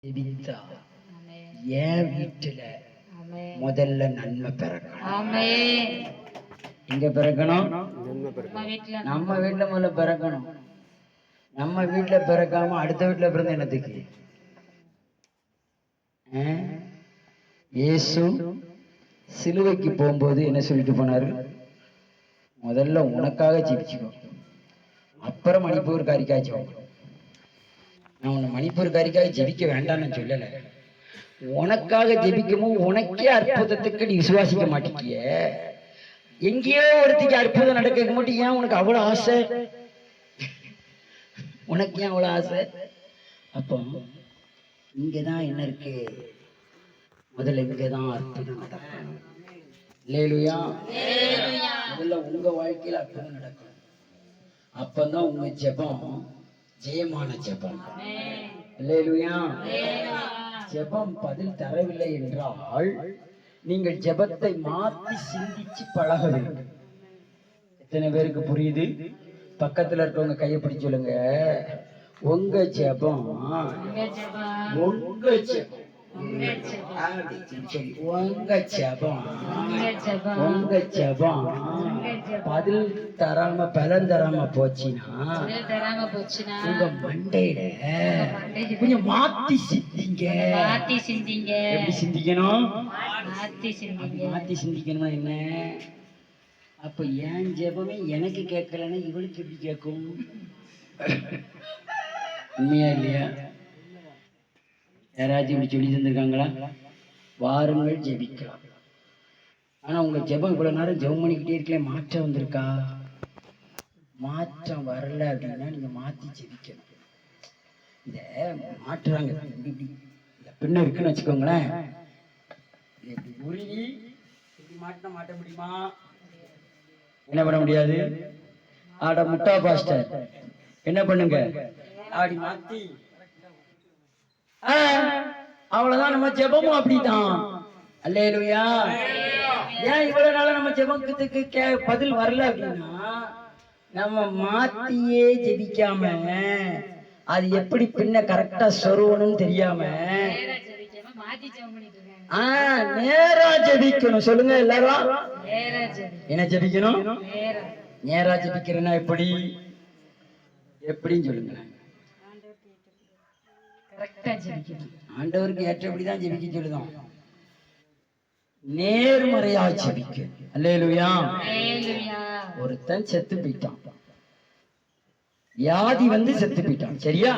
ஜெபித்தா என் வீட்டுல முதல்ல நன்மை பிறக்கணும். எங்க பிறக்கணும்? நம்ம வீட்டுல முதல்ல பிறக்கணும். நம்ம வீட்டுல பிறக்காம அடுத்த வீட்டுல பிறந்த என்னத்துக்கு? இயேசு சிலுவைக்கு போகும்போது என்ன சொல்லிட்டு போனாரு? முதல்ல உனக்காக ஜெபிச்சுக்கோ, அப்புறம் மணிப்பூர் காரிக்காய்ச்சி வாங்க. நான் உன்னை மணிப்பூர் காரிக்காக ஜெபிக்க வேண்டாம்னு சொல்லல. உனக்காக ஜெபிக்கும் உனக்கே அற்புதத்துக்கு நீ விசுவாசிக்க மாட்டேங்கிய. எங்கேயோ ஒருத்திக்கு அற்புதம் நடக்க மட்டும் ஏன் உனக்கு அவ்வளவு ஆசை? உனக்கு ஏன் அவ்வளவு ஆசை? அப்போ இங்கதான் என்ன இருக்கு? முதல்ல இங்கதான் அற்புதம் நடக்கணும். இல்லையா? முதல்ல உங்க வாழ்க்கையில அற்புதம் நடக்கணும். அப்பதான் உங்க ஜெபம் ஜெயமான ஜெபம். இல்லையா? ஜெபம் பதில் தரவில்லை என்றால் நீங்கள் ஜெபத்தை மாற்றி சிந்திச்சு பழக வேண்டும். எத்தனை பேருக்கு புரியுது? பக்கத்துல இருக்கவங்க கையை பிடிச்சு சொல்லுங்க, உங்க ஜெபம் உங்க ஜெபம் உங்க ஜெபம் உங்க ஜெபம் பதில் தராம பலன் தராம போச்சுன்னா உங்க மண்டையில கொஞ்சம் மாத்தி சிந்திங்க. எப்படி சிந்திக்கணும்? மாத்தி சிந்திக்கணும்னா என்ன? அப்ப ஏன் ஜெபமே எனக்கு கேட்கலன்னா இவளுக்கு எப்படி கேட்கும்? உண்மையா இல்லையா? யாராச்சும் இப்படி சொல்லி தந்திருக்காங்களா? வாருங்கள் ஜெபிக்கலாம். ஆனா உங்க ஜெபம் இவ்வளவு நேரம் ஜெபம் பண்ணிக்கிட்டே இருக்கல, மாற்றம் வந்திருக்கா? மாற்றம் வரல அப்படின்னா நீங்க மாத்தி ஜெபிக்கணும். இந்த மாற்றுறாங்க இப்படி இந்த பின்ன இருக்குன்னு வச்சுக்கோங்களேன். இப்படி உருகி இப்படி மாட்டினா மாட்ட முடியுமா? என்ன பண்ண முடியாது? ஆட முட்டா பாஸ்டர் என்ன பண்ணுங்க, அப்படி மாத்தி அவ்வளவுதான். நம்ம ஜெபமும் அப்படித்தான். அல்லேலூயா. ஏன் இவ்வளவு நாள நம்ம ஜெபத்துக்கு பதில் வரல அப்படின்னா நம்ம மாத்தியே ஜெபிக்காம அது எப்படி பின்ன கரெக்டா சொருவணும்னு தெரியாம நேரா ஜெபிக்கணும். சொல்லுங்க எல்லாரும், என்ன ஜெபிக்கணும்? நேரா ஜெபிக்கிறேன்னா எப்படி? எப்படின்னு சொல்லுங்க. ஆண்டவருக்கு ஏற்றபடிதான் ஜெபிக்க சொல்லுதான். நேர்மறையா ஜெபிக்க. அல்லேலூயா. ஒருத்தன் செத்து போயிட்டான், வியாதி வந்து செத்து போயிட்டான், சரியா?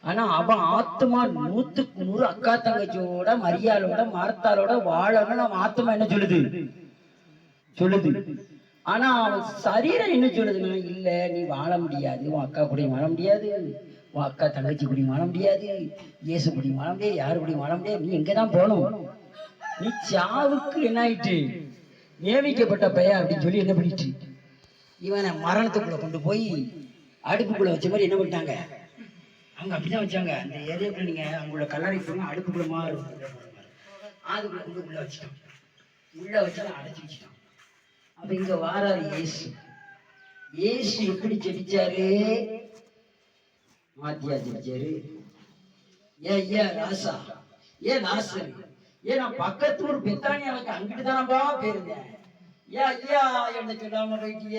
ஆனா அவன் ஆத்மா 100க்கு 100 அக்கா தங்கச்சியோட மரியாளோட மரத்தாலோட வாழணும். அவன் ஆத்மா என்ன சொல்லுது? ஆனா அவன் சரீரம் என்ன சொல்லுதுன்னா, இல்ல நீ வாழ முடியாது, உன் அக்கா கூடயும் வாழ முடியாது, உன் அக்கா தங்கச்சி கூடயும் வாழ முடியாது, இயேசு கூடயும் வாழ முடியாது, யாரு கூடயும் வாழ முடியாது, நீ எங்கதான் போகணும்? நீ சாவுக்கு என்ன ஆயிட்டு நியமிக்கப்பட்ட பையன் அப்படின்னு சொல்லி என்ன பண்ணிட்டு இவனை மரணத்துக்குள்ள கொண்டு போய் அடுப்புக்குள்ள வச்ச மாதிரி என்ன பண்ணிட்டாங்க? அவங்க அப்படிதான் வச்சாங்க. அந்த ஏரியாக்குள்ள நீங்க அவங்களோட கல்லறை போனா அடுப்புக்குள்ள மாறு அதுக்குள்ள கொண்டு உள்ள வச்சுட்டான். உள்ள வச்சா அடைச்சி வச்சுட்டான். அப்ப இங்க வாராரு இயேசு. இயேசு எப்படி ஜெபிச்சாரு? மாத்தியா ஜெபிச்சாரு. ஏன் ராசா, ஏன் நாசர், ஏன் நான் பக்கத்து ஊர் பெத்தானியாவுக்கு அங்கிட்டு தானப்பா போயிருந்தேன், ஏன் ஐயா என்ன சொல்லாம போயிட்டிய,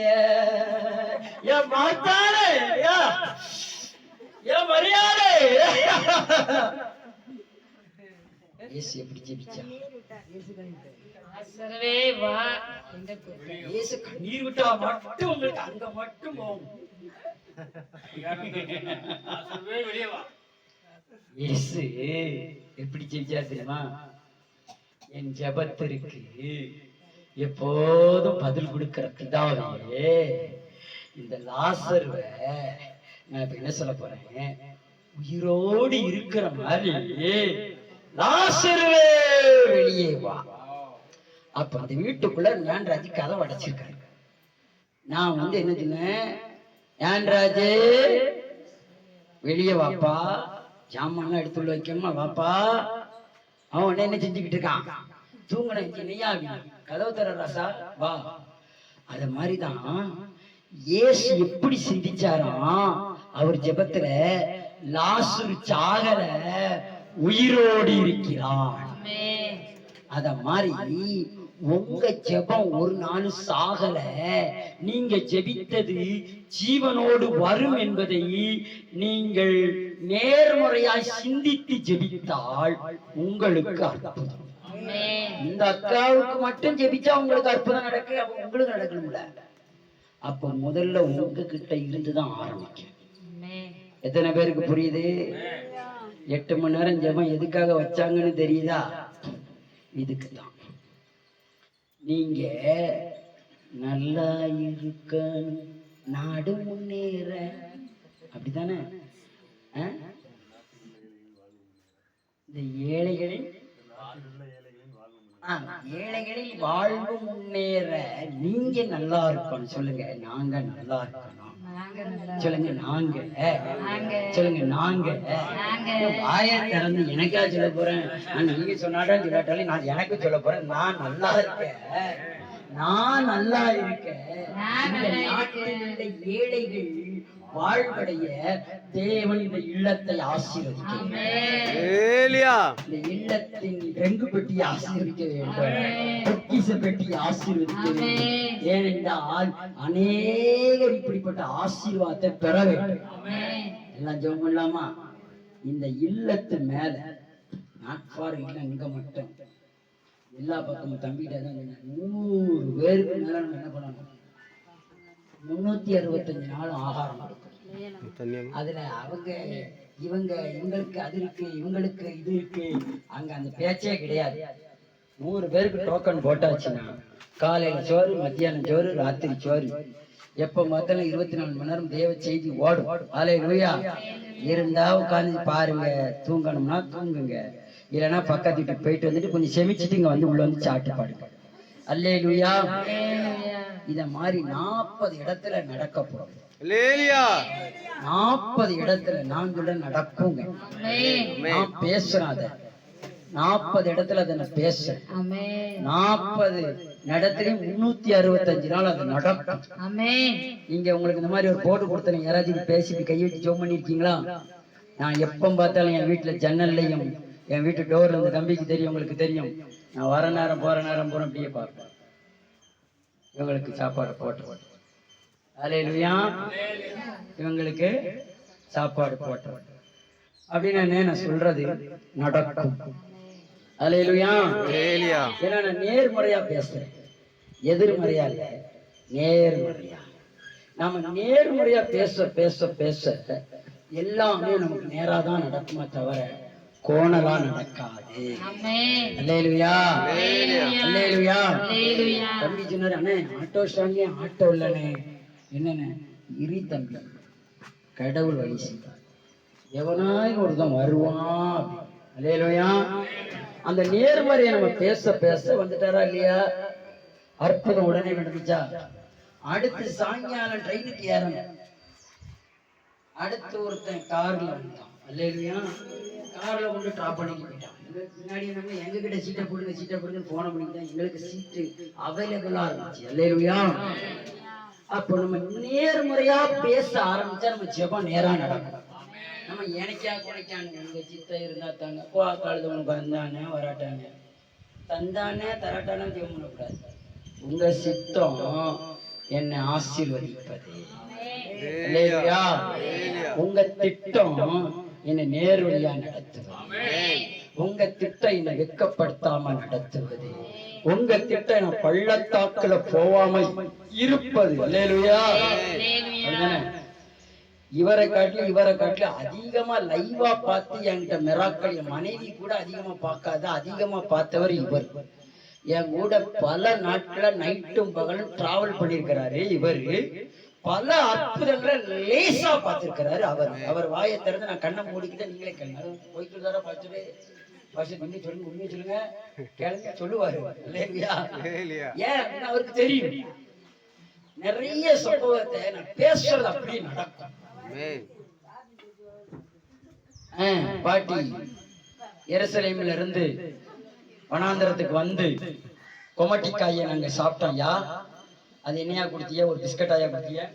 ஏன் மாத்தாரே, ஏன் மரியாதை. இயேசு எப்படி ஜெபிச்சா? இயேசு கண்ணீர் விட்டா மட்டும் உங்களுக்கு அங்க மட்டும் போகும். இயேசு எப்படி ஜெபிச்சா தெரியுமா? என் ஜெபத்திற்கு எப்போதும் பதில் கொடுக்கிற பிதாவே, இந்த லாசர்வை நான் இப்ப என்ன சொல்ல போறேன், உயிரோடு இருக்கிற மாதிரி லாசர்வே வெளியே வா. அப்ப அந்த வீட்டுக்குள்ள ஞானராஜ் கதவை அடைச்சிருக்காரு. நான் வந்து என்ன சொன்னேன், ஞானராஜே வெளியே வாப்பா, ஜாமான் எடுத்துள்ள வைக்கணுமா, வாப்பா. அவன் உடனே என்ன செஞ்சுக்கிட்டு இருக்கான்? தூங்கின நெய்யா கதவு தர ராசா வா. அத மாதிரிதான் இயேசு எப்படி சிந்திச்சாராம் அவர் ஜெபத்துல, லாசரு சாகல, உயிரோடு இருக்கிறான். அத மாதிரி உங்க ஜெபம் ஒரு நாள் சாகல, நீங்க ஜெபித்தது ஜீவனோடு வரும் என்பதை நீங்கள் நேர்முறையாய் சிந்தித்து ஜெபித்தால் உங்களுக்கு அற்புதம். இந்த அக்காவுக்கு மட்டும் ஜெபிச்சா உங்களுக்கு அற்புதம் நடக்கு, அப்ப உங்களுக்கு நடக்கணும்ல. அப்ப முதல்ல உங்ககிட்ட இருந்துதான் ஆரம்பிக்கும். எத்தனை பேருக்கு புரியுது? 8 மணி நேரம் ஜெபம் எதுக்காக வச்சாங்கன்னு தெரியுதா? இதுக்குதான். நீங்க நல்லா இருக்க, நாடு முன்னேற, அப்படித்தானே? இந்த ஏழைகளின் ஏழைகளில் வாழ்வு முன்னேற நீங்க நல்லா இருக்கணும். சொல்லுங்க, நாங்க நல்லா இருக்கணும். சொல்லுங்க, நாங்க. சொல்லுங்க, நாங்க. வாயை திறந்து எனக்கா சொல்ல போறேன்? நீங்க சொன்னாலும் சொல்லாட்டாலும் நான் எனக்கு சொல்ல போறேன். நான் நல்லா இருக்கேன், நான் நல்லா இருக்கேன். இந்த நாட்டில் ஏழைகள் வாழ்வடைய தேவன் இந்த இல்லத்தை ஆசீர்வதிக்க, இந்த இல்லத்தின் ரெங்கு பெட்டியை ஆசீர்வதிக்க வேண்டும், பொக்கிஷ பெட்டியை ஆசீர்வதிக்க வேண்டும். ஏனென்றால் அநேகர் இப்படிப்பட்ட ஆசீர்வாதத்தை பெற வேண்டும். எல்லாம் ஜெபம் பண்ணலாமா? இந்த இல்லத்து மேல நாட்பார் இல்லை, இங்க மட்டும் எல்லா பக்கமும் தம்பிகிட்ட தான் 100 பேருக்கு மேல நம்ம என்ன பண்ணணும்? 365 நாளும் ஆகாரம் கொடுக்கணும். அதுல அவங்க இவங்க இவங்களுக்கு அது இருக்கு, இவங்களுக்கு இது இருக்கு, அங்க அந்த பேச்சே கிடையாது. 100 பேருக்கு டோக்கன் போட்டாச்சுன்னா காலையில சோறு, மத்தியானம் சோறு, ராத்திரி சோறு. எப்ப பார்த்தாலும் 24 மணி நேரம் தேவ செய்தி ஓடும். அல்லேலூயா. இருந்தா உட்காந்து பாருங்க, தூங்கணும்னா தூங்குங்க, இல்லைன்னா பக்கத்து வீட்டுக்கு போயிட்டு வந்துட்டு கொஞ்சம் செமிச்சிட்டு இங்க வந்து உள்ள வந்து சாப்பிட்டு பாடுங்க. அல்லேலூயா. இத மாதிரி 40 இடத்துல நடக்க போறோம். 40 இடத்துல நாங்கள நடக்குங்க. நான் பேசுறேன், அத 40 இடத்துல அதை நான் பேசுறேன். 40 இடத்துலயும் 365 நாள் அது நடக்கும். நீங்க உங்களுக்கு இந்த மாதிரி ஒரு போட்டு கொடுத்தேன், யாராச்சும் பேசிட்டு கை வச்சு ஜோம் பண்ணிருக்கீங்களா? நான் எப்ப பார்த்தாலும் என் வீட்டுல ஜன்னல்லையும் என் வீட்டு டோர்ல இந்த தம்பிக்கு தெரியும், உங்களுக்கு தெரியும், நான் வர நேரம் போற நேரம் போறேன், அப்படியே பார்ப்பேன். இவங்களுக்கு சாப்பாடு போட்டு, அல்லேலூயா, இவங்களுக்கு சாப்பாடு போட்டு அப்படின்னு நான் சொல்றது நடக்கும். அல்லேலூயா. ஏன்னா நான் நேர்முறையா பேசுறேன், எதிர்மறையா இல்ல, நேர்முறையா. நாம நேர்முறையா பேச பேச பேச எல்லாமே நமக்கு நேராதான் நடக்குமே தவிர கோணலா நடக்காது. அல்லேலூயா. அல்லேலூயா. தம்பி சொன்னாரு, அண்ணே ஆட்டோ ஸ்டாண்ட்லயே ஆட்டோ இல்லண்ணே. என்னன்னு? இரு தம்பி, கடவுள் வழி செய்வார், எவனாய் ஒருத்தன் வருவான். அல்லேலூயா. அந்த நேர்மறையை நம்ம பேச பேச வந்துட்டாரா இல்லையா? அற்புதம் உடனே நடந்துச்சா? அடுத்து சாயங்காலம் ட்ரெயினுக்கு ஏறணும். அடுத்து ஒருத்தன் கார்ல வந்தான். அல்லேலூயா. கார்ல கொண்டு டிராப் பண்ணிட்டு போயிட்டான். முன்னாடி நம்ம எங்க கிட்ட சீட்டை போடுங்க போன பண்ணிக்கிட்டோம், எங்களுக்கு சீட்டு அவைலபிளா இருந்துச்சு. அல்லேலூயா. அப்போ நம்ம நேர்முறையா பேச ஆரம்பிச்சா நம்ம ஜெபம் நேரா நடக்கும். நம்ம எனக்கா குறைக்கானுங்க, உங்க சித்தை இருந்தா தாங்க, கழுதவனுக்கு வந்தானே வராட்டானே, தந்தானே தராட்டானே ஜெபம் பண்ணக்கூடாது. உங்க சித்தம் என்னை ஆசீர்வதிப்பது. அல்லேலூயா. உங்க திட்டம் என்னை நேர்வழியா நடத்துவது, உங்க திட்டம் என்னை வெட்கப்படுத்தாம நடத்துவது, உங்க திட்டம் என்ன பள்ளத்தாக்குல போவாம இருப்பது. அல்லேலூயா. இவரை காட்டில அதிகமா லைவா பார்த்து என்கிட்ட மிராக்கள், என் மனைவி கூட அதிகமா பார்க்காத, அதிகமா பார்த்தவர் இவர். என் கூட பல நாட்கள நைட்டும் பகலும் டிராவல் பண்ணிருக்கிறாரு இவரு. பல அற்புதங்களை லேசா பார்த்திருக்கிறாரு அவர். அவர் வாயை திறந்து நான் கண்ணை மூடிக்கிட்ட நீங்களே கண்ணு போயிட்டு இருந்தாரா பார்த்துட்டு சொல்லுங்க, உண்மையை சொல்லுங்க, கேளுங்க சொல்லுவாரு. ஏன் அவருக்கு தெரியும். நிறைய சம்பவத்தை நான் பேசுறது அப்படியே நடக்கும். பாட்டி எருசலேமில் இருந்து வனாந்தரத்துக்கு வந்து கொமட்டிக்காயை நாங்க சாப்பிட்டோம். யா அது என்னையா குடுத்தியா? ஒரு பிஸ்கட்டாயா குடுத்தியா?